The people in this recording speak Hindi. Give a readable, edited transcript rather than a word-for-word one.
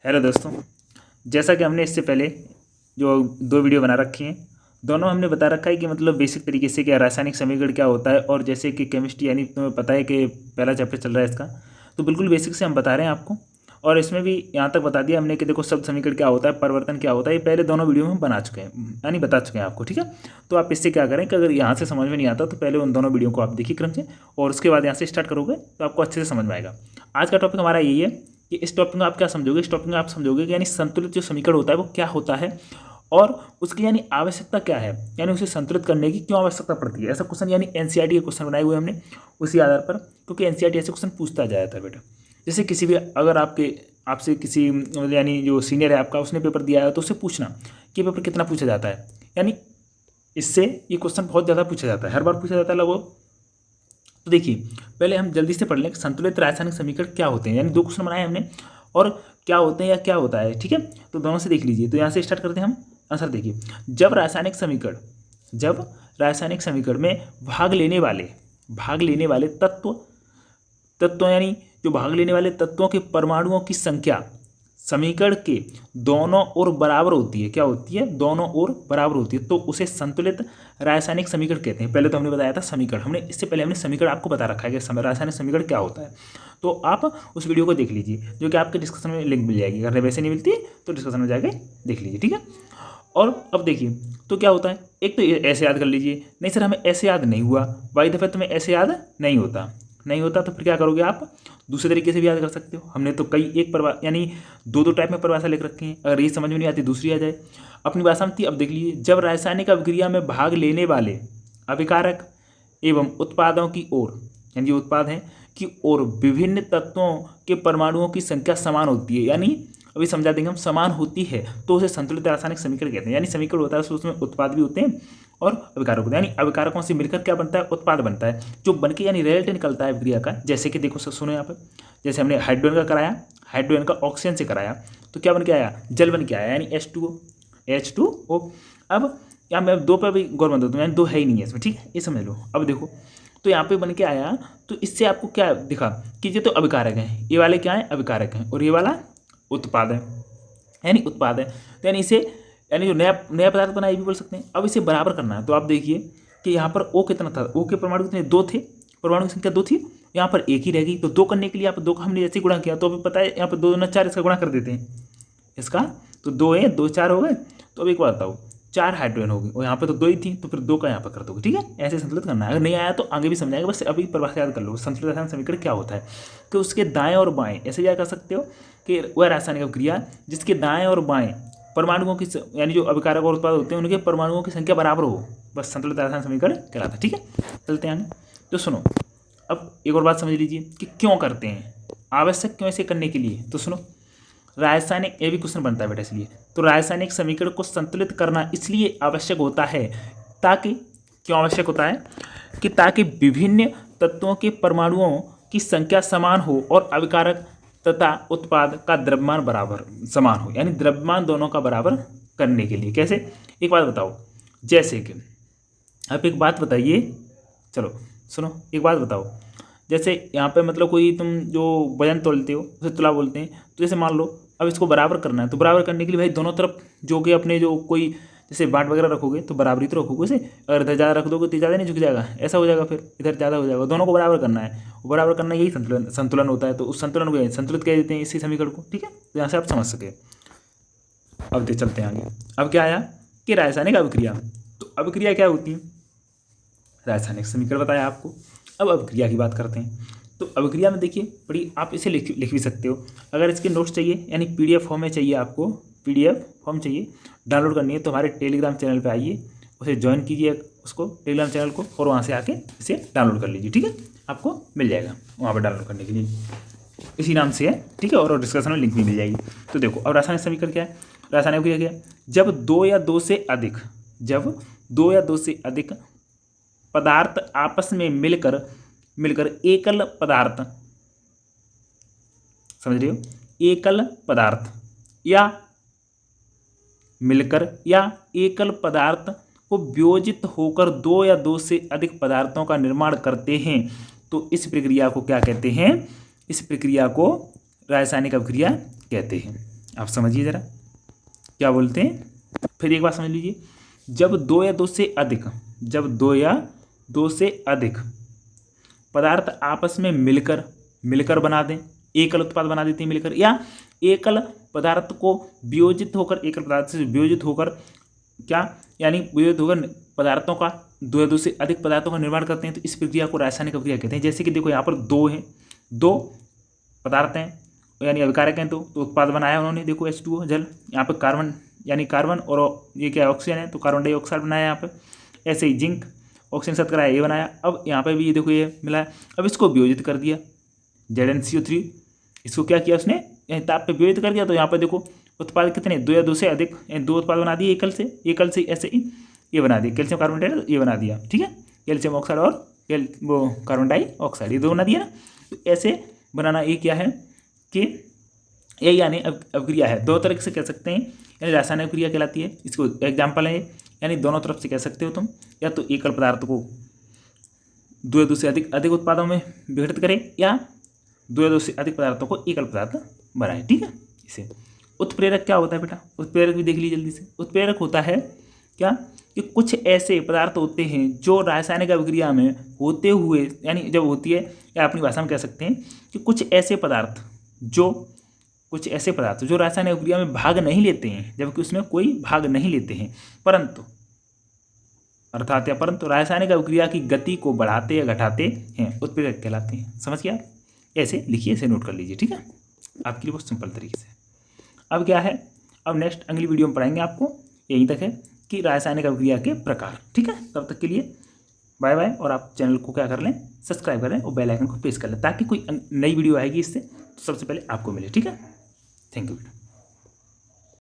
हेलो दोस्तों, जैसा कि हमने इससे पहले जो दो वीडियो बना रखी हैं, दोनों हमने बता रखा है कि मतलब बेसिक तरीके से क्या रासायनिक समीकरण क्या होता है। और जैसे कि केमिस्ट्री यानी तुम्हें पता है कि पहला चैप्टर चल रहा है इसका, तो बिल्कुल बेसिक से हम बता रहे हैं आपको। और इसमें भी यहाँ तक बता दिया हमने कि देखो शब्द समीकरण क्या होता है, परिवर्तन क्या होता है, ये पहले दोनों वीडियो में हम बना चुके हैं, यानी बता चुके हैं आपको। ठीक है, तो आप इससे क्या करें कि अगर यहाँ से समझ में नहीं आता तो पहले उन दोनों वीडियो को आप देखिए क्रम से, और उसके बाद यहाँ से स्टार्ट करोगे तो आपको अच्छे से समझ में आएगा। आज का टॉपिक हमारा यही है कि इस टॉपिक में आप क्या समझोगे, इस टॉपिक में आप समझोगे कि यानी संतुलित जो समीकरण होता है वो क्या होता है और उसकी यानी आवश्यकता क्या है, यानी उसे संतुलित करने की क्यों आवश्यकता पड़ती है। ऐसा क्वेश्चन यानी एनसीईआरटी के क्वेश्चन बनाए हुए हमने उसी आधार पर, क्योंकि एनसीईआरटी ऐसे क्वेश्चन पूछता जाता है बेटा। जैसे किसी भी अगर आपसे किसी मतलब यानी जो सीनियर है आपका उसने पेपर दिया है तो उससे पूछना कि पेपर कितना पूछा जाता है, यानी इससे ये क्वेश्चन बहुत ज़्यादा पूछा जाता है, हर बार पूछा जाता है लगभग। तो देखिए पहले हम जल्दी से पढ़ लें संतुलित रासायनिक समीकरण क्या होते हैं, यानी दो क्वेश्चन बनाए हमने और क्या होते हैं या क्या होता है। ठीक है, तो दोनों से देख लीजिए। तो यहाँ से स्टार्ट करते हैं हम। आंसर देखिए, जब रासायनिक समीकरण में भाग लेने वाले तत्व यानी जो भाग लेने वाले तत्वों के परमाणुओं की संख्या समीकरण के दोनों ओर बराबर होती है। क्या होती है? दोनों ओर बराबर होती है, तो उसे संतुलित रासायनिक समीकरण कहते हैं। पहले तो हमने बताया था समीकरण, इससे पहले हमने समीकरण आपको बता रखा है कि रासायनिक समीकरण क्या होता है। तो आप उस वीडियो को देख लीजिए, जो कि आपके डिस्कशन में लिंक मिल जाएगी। अगर वैसे नहीं मिलती तो डिस्कशन में जाके देख लीजिए। ठीक है, और अब देखिए तो क्या होता है, एक तो ऐसे याद कर लीजिए। नहीं सर हमें ऐसे याद नहीं हुआ, बाई दफ़ा तुम्हें ऐसे याद नहीं होता तो फिर क्या करोगे, आप दूसरे तरीके से भी याद कर सकते हो। हमने तो कई एक यानी दो टाइप में परिभाषा लिख रखी है, अगर ये समझ में नहीं आती दूसरी आ जाए। अपनी भाषा में थी। अब देख लीजिए, जब रासायनिक अभिक्रिया में भाग लेने वाले अभिकारक एवं उत्पादों की ओर, यानी जो उत्पाद हैं की ओर विभिन्न तत्वों के परमाणुओं की संख्या समान होती है, यानी अभी समझा देंगे हम, समान होती है, तो उसे संतुलित रासायनिक समीकरण कहते हैं। यानी समीकरण होता है उसमें उत्पाद भी होते हैं और अभिकारक होते हैं, यानी अभिकारकों से मिलकर क्या बनता है, उत्पाद बनता है, जो बनके यानी रिजल्ट निकलता है अभिक्रिया का। जैसे कि देखो सुनो यहाँ पर, जैसे हमने हाइड्रोजन का कराया, हाइड्रोजन का ऑक्सीजन से कराया तो क्या बन के आया, जल बन के आया, यानी H2O। अब यहाँ मैं दो पर भी गौर बंद होता हूँ, यानी दो है ही नहीं है इसमें। ठीक है, ये समझ लो। अब देखो तो यहाँ पे बन के आया, तो इससे आपको क्या दिखा कि ये तो अभिकारक हैं, ये वाले क्या हैं, अभिकारक हैं, और ये वाला उत्पाद है, यानी उत्पाद है। तो यानी इसे यानी जो नया पदार्थ बना ये भी बोल सकते हैं। अब इसे बराबर करना है, तो आप देखिए कि यहाँ पर O कितना था, O के परमाणु कितने, 2 थे, परमाणु की संख्या 2 थी, यहाँ पर एक ही रहेगी। तो 2 करने के लिए यहाँ पर 2 का हमने जैसे गुणा किया, तो अभी पता है यहाँ पर 2 2 4 इसका गुणा कर देते हैं इसका, तो 2 है 2 4 हो गए। तो अब एक बात बताओ, 4 हाइड्रोजन हो गई और यहाँ पर तो 2 ही थी, तो फिर 2 का यहाँ पर कर दोगे। ठीक है, ऐसे संतुलित करना है। अगर नहीं आया तो आगे भी समझाएगा, बस अभी परिभाषा याद कर लो। संतुलित रासायनिक समीकरण क्या होता है कि उसके दाएं और बाएं ऐसे याद कर सकते हो कि वह रासायनिक अभिक्रिया जिसके दाएं और बाएं परमाणुओं की यानी जो अभिकारक और उत्पाद होते हैं उनके परमाणुओं की संख्या बराबर हो, बस संतुलित रासायनिक समीकरण कहलाता है। ठीक है, चलते हैं आगे। तो सुनो, अब एक और बात समझ लीजिए कि क्यों करते हैं, आवश्यक क्यों इसे करने के लिए। तो सुनो, रासायनिक, ये भी क्वेश्चन बनता है बेटा, इसलिए तो रासायनिक समीकरण को संतुलित करना इसलिए आवश्यक होता है ताकि, क्यों आवश्यक होता है कि ताकि विभिन्न तत्वों के परमाणुओं की संख्या समान हो और अभिकारक तथा उत्पाद का द्रव्यमान बराबर समान हो, यानी द्रव्यमान दोनों का बराबर करने के लिए। कैसे, एक बात बताओ, जैसे कि आप एक बात बताइए, चलो सुनो एक बात बताओ, जैसे यहाँ पे मतलब कोई तुम जो वजन तोलते हो उसे तुला बोलते हैं, तो जैसे मान लो अब इसको बराबर करना है, तो बराबर करने के लिए भाई दोनों तरफ जो कि अपने जो कोई जैसे बाट वगैरह रखोगे तो बराबरी तो रखोगे उसे, अगर इधर ज़्यादा रख दोगे तो ज़्यादा नहीं झुक जाएगा, ऐसा हो जाएगा, फिर इधर ज़्यादा हो जाएगा। दोनों को बराबर करना है, बराबर करना यही संतुलन होता है। तो उस संतुलन को संतुलित कह देते हैं इसी समीकरण को। ठीक है, तो यहाँ से आप समझ सके। अब देख चलते हैं आगे। अब क्या आया कि रासायनिक अभिक्रिया, तो अभिक्रिया क्या होती है, रासायनिक समीकरण बताया आपको। अब अभिक्रिया की बात करते हैं। तो अभिक्रिया में देखिए बड़ी, आप इसे लिख भी सकते हो। अगर इसके नोट्स चाहिए यानी PDF फॉर्म में चाहिए, आपको PDF फॉर्म चाहिए, डाउनलोड करनी है तो हमारे टेलीग्राम चैनल पे आइए, उसे ज्वाइन कीजिए उसको टेलीग्राम चैनल को, और वहाँ से आके इसे डाउनलोड कर लीजिए। ठीक है, आपको मिल जाएगा वहाँ पर डाउनलोड करने के लिए, इसी नाम से है। ठीक है, और डिस्क्रिप्शन में लिंक भी मिल जाएगी। तो देखो अब रासायनिक समीकरण क्या है, रासायनिक अभिक्रिया क्या है, जब दो या दो से अधिक पदार्थ आपस में मिलकर एकल पदार्थ, समझ रहे हो, एकल पदार्थ या मिलकर या एकल पदार्थ को वियोजित होकर 2 या 2 से अधिक पदार्थों का निर्माण करते हैं, तो इस प्रक्रिया को क्या कहते हैं, इस प्रक्रिया को रासायनिक अभिक्रिया कहते हैं। आप समझिए ज़रा क्या बोलते हैं। फिर एक बात समझ लीजिए, जब दो या दो से अधिक पदार्थ आपस में मिलकर बना दें, एकल उत्पाद बना देते हैं मिलकर, या एकल पदार्थ को वियोजित होकर, एकल पदार्थ से वियोजित होकर क्या यानी वियोजित होकर पदार्थों का दो या दो से अधिक पदार्थों का निर्माण करते हैं, तो इस प्रक्रिया को रासायनिक अभिक्रिया कहते हैं। जैसे कि देखो यहाँ पर दो पदार्थ हैं यानी अभिकारक हैं, तो उत्पाद बनाया उन्होंने, देखो H2O जल, यहाँ पर कार्बन और ये क्या ऑक्सीजन है, तो कार्बन डाइऑक्साइड बनाया यहाँ पर। ऐसे ही जिंक ऑक्सीजन साथ कराया, ये बनाया। अब यहाँ पर भी ये देखो ये मिला है, अब इसको वियोजित कर दिया ZnCO3, इसको क्या किया उसने, ताप पे वियोजित कर दिया। तो यहाँ पर देखो उत्पाद कितने, दो या दो से अधिक, दो उत्पाद बना दिए एकल से ऐसे ही ये बना दिया, कैल्शियम कार्बन डाइऑक्साइड ये बना दिया, ठीक है, कैल्शियम ऑक्साइड और वो कार्बन डाइऑक्साइड ये दो बना दिया ना। तो ऐसे बनाना ये क्या है कि ये यानी अभिक्रिया है, दो तरह से कह सकते हैं, यानी रासायनिक अभिक्रिया कहलाती है। इसको एग्जाम्पल है, यानी दोनों तरफ से कह सकते हो तुम, या तो एकल पदार्थ को दो या दो से अधिक उत्पादों में विघटित करें, या दो या दो से अधिक पदार्थों को एकल पदार्थ बनाए, ठीक है। इसे उत्प्रेरक क्या होता है बेटा, उत्प्रेरक भी देख लीजिए जल्दी से। उत्प्रेरक होता है क्या कि कुछ ऐसे पदार्थ होते हैं जो रासायनिक अभिक्रिया में होते हुए, यानी जब होती है, या अपनी भाषा में कह सकते हैं कि कुछ ऐसे पदार्थ जो रासायनिक अभिक्रिया में भाग नहीं लेते हैं, जबकि उसमें कोई भाग नहीं लेते हैं, परंतु रासायनिक अभिक्रिया की गति को बढ़ाते या घटाते हैं, उत्प्रेरक कहलाते हैं। समझ गया, ऐसे लिखिए, ऐसे नोट कर लीजिए, ठीक है, आपके लिए बहुत सिंपल तरीके से। अब क्या है, अब नेक्स्ट अगली वीडियो में पढ़ाएंगे आपको, यहीं तक है कि रासायनिक अभिक्रिया के प्रकार, ठीक है। तब तक के लिए बाय बाय, और आप चैनल को क्या कर लें, सब्सक्राइब करें और बेल आइकन को प्रेस कर लें, ताकि कोई नई वीडियो आएगी इससे तो सबसे पहले आपको मिले, ठीक है। थैंक यू बेटा।